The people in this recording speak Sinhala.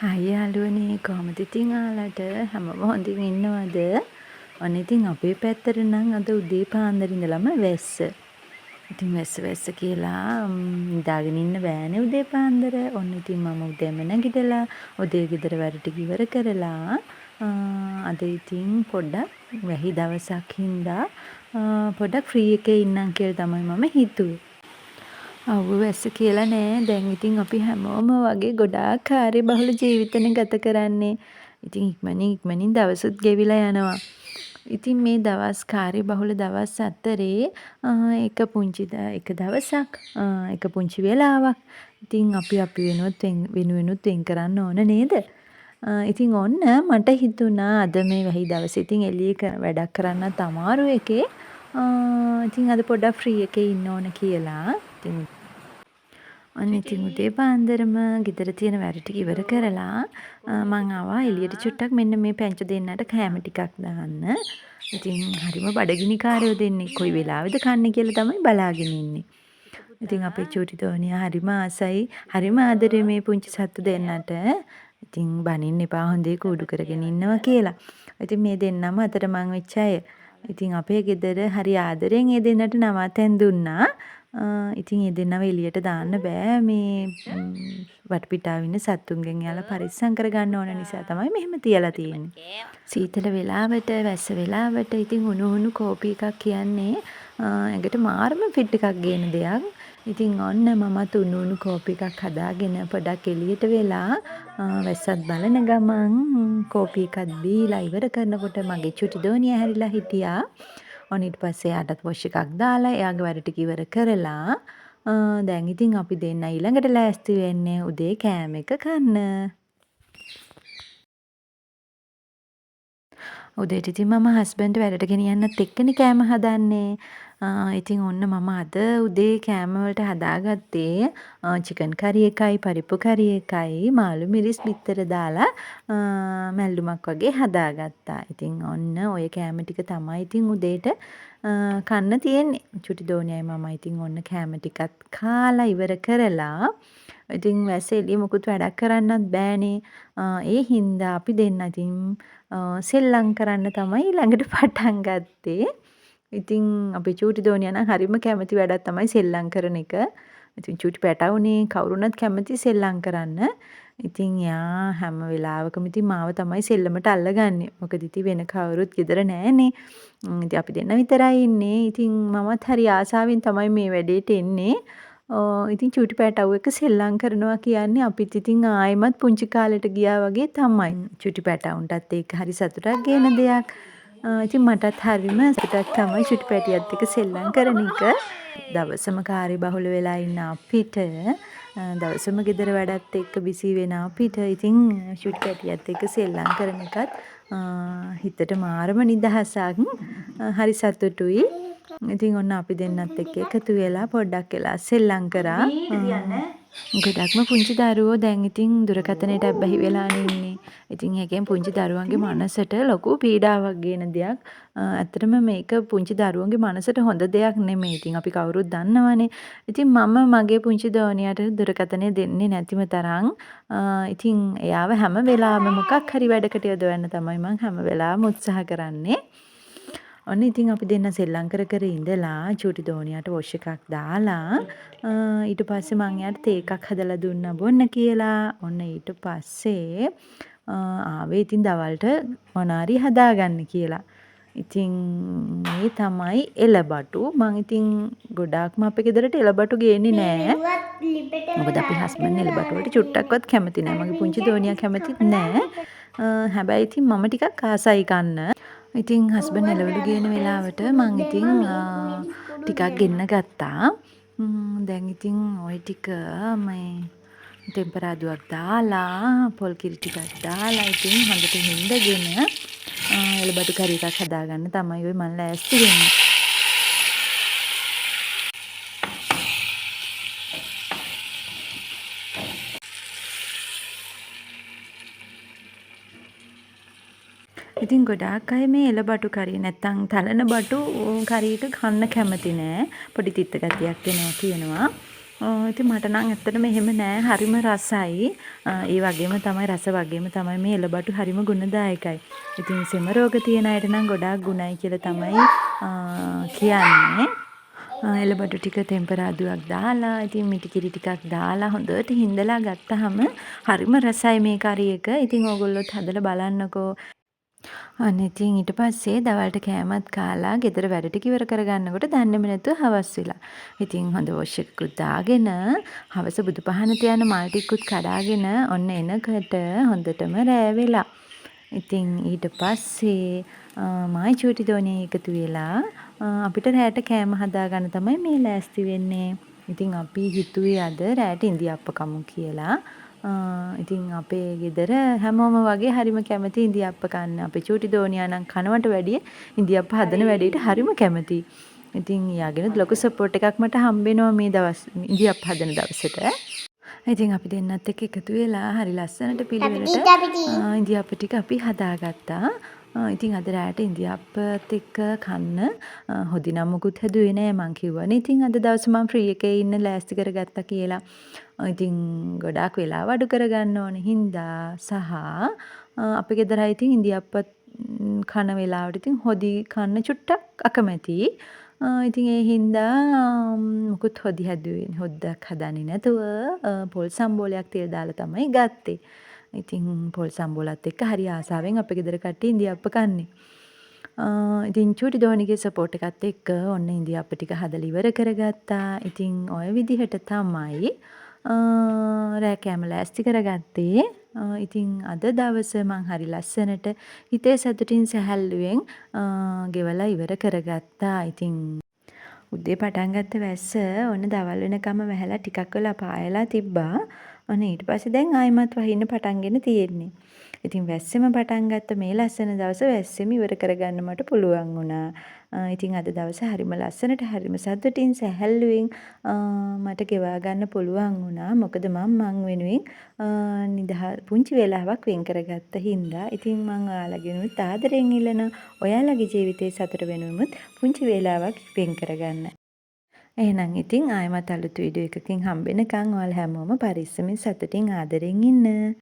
හයි යාළුවනේ කොහොමද ඉතින් ඔයාලට හැමෝම හොඳින් ඉන්නවද? ඔන්න ඉතින් අපේ පැත්තට නම් අද උදේ පාන්දර ඉඳලම වැස්ස. ඉතින් වැස්ස කියලා නිදාගෙන ඉන්න බෑනේ උදේ පාන්දර. ඔන්න ඉතින් මම උදේම නැගිටලා උදේ ගෙදර වැඩ ටික ඉවර කරලා අද ඉතින් පොඩ්ඩක් වැහි දවසක් හින්දා පොඩ්ඩක් ෆ්‍රී එකේ ඉන්නම් කියලා තමයි මම හිතුවේ. වැස්ස කියලා නෑ. දැන් ඉතින් අපි හැමෝම වගේ ගොඩාක් කාර්යබහුල ජීවිතනේ ගත කරන්නේ. ඉතින් ඉක්මනින් දවසුත් ගෙවිලා යනවා. ඉතින් මේ දවස් කාර්යබහුල දවස් අතරේ එක දවසක් එක පුංචි වෙලාවක් ඉතින් අපි වෙනුවෙනුත් වෙන් කරන්න ඕන නේද? ඉතින් ඔන්න මට හිතුණා අද මේ වැහි දවසේ ඉතින් එළියේ වැඩක් කරන්නත් අමාරු එකේ ඉතින් අද පොඩ්ඩක් ෆ්‍රී එකේ ඉන්න ඕන කියලා. ඔන්න ඉතින් උදේ පාන්දරම ගෙදර තියෙන වැඩ ටික ඉවර කරලා මං ආවා එළියට චුට්ටක් මෙන්න මේ පැංච දෙන්නට කෑම ටිකක් දාන්න. ඉතින් හරිම බඩගිනි කාරයෝ දෙන්නේ කොයි වෙලාවෙද කන්නේ කියලා තමයි බලාගෙන ඉන්නේ. ඉතින් අපේ චූටි දෝනියා හරිම ආසයි හරිම ආදරේ මේ පුංචි සත්තු දෙන්නට. ඉතින් බනින්න එපා හොඳේ කූඩු කරගෙන ඉන්නවා කියලා. ඉතින් මේ දෙන්නම අතරමං වෙච්ච අය. ඉතින් අපේ ගෙදර හරි ආදරෙන් ඒ දෙන්නට නවාතැන් දුන්නා. ඉතින් ඒ දෙන්නව එළියට දාන්න බෑ මේ වටපිටාව ඉන්න සත්තුන්ගෙන් යාලා පරිස්සම් කරගන්න ඕන නිසා තමයි මෙහෙම තියලා තියෙන්නේ. සීතල වෙලාවට වැස්ස වෙලාවට ඉතින් උණු කෝපි එකක් කියන්නේ ඇඟට මාරම ෆිට් එකක් ගේන දෙයක්. ඉතින් ඔන්න මමත් උණු කෝපි එකක් හදාගෙන පොඩක් එළියට වෙලා වැස්සත් බලන ගමන් කෝපි එකක් බීලා ඉවර කරනකොට මගේ චුටි දෝනියා හැරිලා හිටියා. ඔන්න ඊට පස්සේ එයාටත් වොෂ් එකක් දාලා එයාගේ වැඩ ටික ඉවර කරලා දැන් ඉතින් අපි දෙන්න ඊළඟට ලෑස්ති වෙන්නේ උදේ කෑම එක කන්න. උදේට ඉතින් මම හස්බන්ඩ් වැඩට ගෙනියන්නත් එක්කනේ කෑම හදන්නේ. ඉතින් ඔන්න මම අද උදේ කෑම වලට හදාගත්තේ චිකන් කරි එකයි පරිප්පු කරි එකයි මාළු මිරිස් බිත්තර දාලා මැල්ලුමක් වගේ හදාගත්තා. ඉතින් ඔන්න ඔය කෑම ටික තමයි ඉතින් උදේට කන්න තියෙන්නේ. චුටි දෝනියයි මමයි ඉතින් ඔන්න කෑම ටිකත් කාලා ඉවර කරලා ඉතින් වැස්ස එළිය මොකුත් වැඩක් කරන්නත් බෑනේ. ඒ හින්දා අපි දෙන්න ඉතින් සෙල්ලම් කරන්න තමයි ළඟට පටන් ගත්තේ. ඉතින් අපේ චූටි දෝනියා නම් හරිම කැමති වැඩක් තමයි සෙල්ලම් කරන එක. ඉතින් චූටි පැටවුනේ කවුරුනත් කැමති සෙල්ලම් කරන්න. ඉතින් එයා හැම වෙලාවකම ඉතින් මාව තමයි සෙල්ලමට අල්ලගන්නේ. මොකද ඉතින් වෙන කවුරුත් ගෙදර නෑනේ. ඉතින් අපි දෙන්න විතරයි ඉන්නේ. ඉතින් මමත් හරි ආසාවෙන් තමයි මේ වැඩේට එන්නේ. ඉතින් චූටි පැටව් එක සෙල්ලම් කරනවා කියන්නේ අපිත් ඉතින් ආයෙමත් පුංචි කාලෙට ගියා වගේ තමයි. චූටි පැටවුන්ටත් ඒක හරි සතුටක් ගේන දෙයක්. ඉතින් මටත් හරිම සතුටක් තමයි චුටි පැටියත් එක්ක සෙල්ලම් කරන එක. දවසම කාර්යබහුල වෙලා ඉන්න අපිට දවසම ගෙදර වැඩත් එක්ක බිසි වෙන අපිට ඉතින් චුටි පැටියත් එක්ක සෙල්ලම් කරන එකත් හිතට මාරම නිදහසක්. හරි සතුටුයි. ඉතින් ඔන්න අපි දෙන්නත් එක්ක එකතු වෙලා පොඩ්ඩක් වෙලා සෙල්ලම් කරා. ගොඩක්ම පුංචි දරුවෝ දැන් ඉතින් දුරකථනයට ඇබ්බැහි වෙලානේ ඉන්නේ. ඉතින් ඒකෙන් පුංචි දරුවන්ගේ මනසට ලොකු පීඩාවක් ගේන දෙයක්. ඇත්තටම මේක පුංචි දරුවන්ගේ මනසට හොඳ දෙයක් නෙමෙයි. ඉතින් අපි කවුරුත් දන්නවනේ. ඉතින් මම මගේ පුංචි දෝනියට දුරකථනය දෙන්නේ නැතිම තරම් ඉතින් එයාව හැම වෙලාවෙම මොකක් හරි වැඩකට යොදවන්න තමයි මම හැම වෙලාවෙම උත්සාහ කරන්නේ. ඔන්න ඉතින් අපි දෙන්න සෙල්ලම් කර ඉඳලා චූටි දෝනියට වොෂ් එකක් දාලා ඊට පස්සේ මං එයාට තේ එකක් හදලා දුන්නා බොන්න කියලා. ඔන්න ඊට පස්සේ ආවේ ඉතින් දවල්ට මොනාරි හදාගන්න කියලා. ඉතින් මේ තමයි එළබටු. මං ඉතින් ගොඩාක්ම අපේ ගෙදරට එළබටු ගේන්නේ නෑ. මොකද අපි හස්බන්ඩ් එළබටු වලට චුට්ටක්වත් කැමති නෑ. මගේ පුංචි දෝනියා කැමතිත් නෑ. හැබැයි ඉතින් මම ටිකක් ආසයි කන්න. ඉතින් හස්බන්ඩ් එළවලු ගේන වෙලාවට මං ඉතින් ටිකක් ගෙන්න ගත්තා. දැන් ඉතින් ওই ටික මේ ටෙම්පරාදුවක් දාලා පොල් කිරි ටිකක් දාලා ඉතින් හොඳට හින්දගෙන එළබටු කරි එකක් හදාගන්න තමයි ඔය මම ලෑස්ති වෙන්නේ. ඉතින් ගොඩාක් අය මේ එළබටු කරි නැත්තම් තලන බටු කරියට කන්න කැමති නෑ. පොඩි තිත්ත ගතියක් එනවා කියනවා. ඉතින් මට නම් ඇත්තටම එහෙම නෑ. හරිම රසයි. ඒ වගේම තමයි රස වගේම තමයි මේ එළබටු හරිම ගුණදායකයි. ඉතින් සෙම රෝග තියෙන අයට නම් ගොඩාක් ගුණයි කියලා තමයි කියන්නේ. එළබටු ටික තෙම්පරාදුවක් දාලා, ඉතින් මිටිකිරි ටිකක් දාලා හොඳට හිඳලා ගත්තාම හරිම රසයි මේ කරි එක. ඉතින් ඕගොල්ලොත් හදලා බලන්නකෝ. අනේ ඉතින් ඊට පස්සේ දවල්ට කෑමත් කාලා ගෙදර වැඩ ටික ඉවර කරගන්නකොට දන්නේම නැතුව හවස් වෙලා. ඉතින් හොඳ වොෂ් එකකුත් දාගෙන හවස බුදුපහන තියන මල් ටිකකුත් කඩාගෙන ඔන්න එනකොට හොඳටම රෑ වෙලා. ඉතින් ඊට පස්සේ මායි චූටි දෝනිය එකතු වෙලා අපිට රෑට කෑම හදාගන්න තමයි මේ ලෑස්ති වෙන්නේ. ඉතින් අපි හිතුවේ අද රෑට ඉඳිආප්ප කමු කියලා. ඉතින් අපේ ගෙදර හැමෝම වගේ හරිම කැමති ඉඳිආප්ප කන්න. අපේ චූටි දෝනියා නම් කනවට වැඩිය ඉඳිආප්ප හදන වැඩේට හරිම කැමතියි. ඉතින් යාගෙන ලොකු සපෝට් එකක් මට හම්බෙනවා මේ දවස් ඉඳිආප්ප හදන දවසට. ඉතින් අපි දෙන්නත් එක්ක එකතු වෙලා හරි ලස්සනට පිළිවෙලට ඉඳිආප්ප ටික අපි හදාගත්තා. ඉතින් අද රෑට ඉඳිආප්පත් එක්ක කන්න හොදි නම් මුකුත් හැදුවේ නෑ. මං කිව්වනේ ඉතින් අද දවසේ මං ෆ්‍රී එකේ ඉන්න ලෑස්ති කරගත්තා කියලා. ඉතින් ගොඩාක් වෙලාව අඩු කරගන්න ඕනේ හින්දා සහ අපේ ගෙදර අය ඉතින් ඉඳිආප්ප කන වෙලාවට ඉතින් හොදි කන්න චුට්ටක් අකමැතියි. ඉතින් ඒ හින්දා මුකුත් හොදි හැදුවේ හොද්දක් හදන්නේ නැතුව පොල් සම්බෝලයක් තෙල් දාලා තමයි ගත්තේ. ඉතින් පොල් සම්බෝලත් එක්ක හරි ආසාවෙන් අපේ ගෙදර කට්ටිය ඉඳිආප්ප කන්නේ. ඉතින් චූටි දෝනිගේ සපෝට් එකත් එක්ක ඔන්න ඉඳිආප්ප ටික හදලා ඉවර කරගත්තා. ඉතින් ඔය විදිහට තමයි රෑ කෑම ලෑස්ති කරගත්තේ. ඉතින් අද දවස මං හරි ලස්සනට හිතේ සතුටින් සැහැල්ලුවෙන් ගෙවලා ඉවර කරගත්තා. ඉතින් උදේ පටන් ගත්ත වැස්ස ඔන්න දවල් වෙනකම් වැහැලා ටිකක් වෙලා පායලා තිබ්බා. ඔන්න ඊට පස්සේ දැන් ආයිමත් වහින්න පටන්ගෙන තියෙන්නේ. ඉතින් වැස්සෙම පටන් ගත්ත මේ ලස්සන දවස වැස්සෙම ඉවර කරගන්න මට පුළුවන් වුණා. ඉතින් අද දවස හරිම ලස්සනට හරිම සතුටින් සැහැල්ලුවෙන් මට ගෙවා ගන්න පුළුවන් වුණා. මොකද මං වෙනුවෙන් පුංචි වෙලාවක් වෙන් කරගත්ත හින්දා. ඉතින් මං ඔයාලගෙනුත් ආදරෙන් ඉල්ලන ඔයාලගේ ජීවිතේ සතුට වෙනුවෙමුත් පුංචි වෙලාවක් වෙන් කරගන්න. එහෙනම් ඉතින් ආයෙමත් අලුත් වීඩියෝ එකකින් හම්බෙනකන් ඔයාලා හැමෝම පරිස්සමින් සතුටින් ආදරෙන් ඉන්න.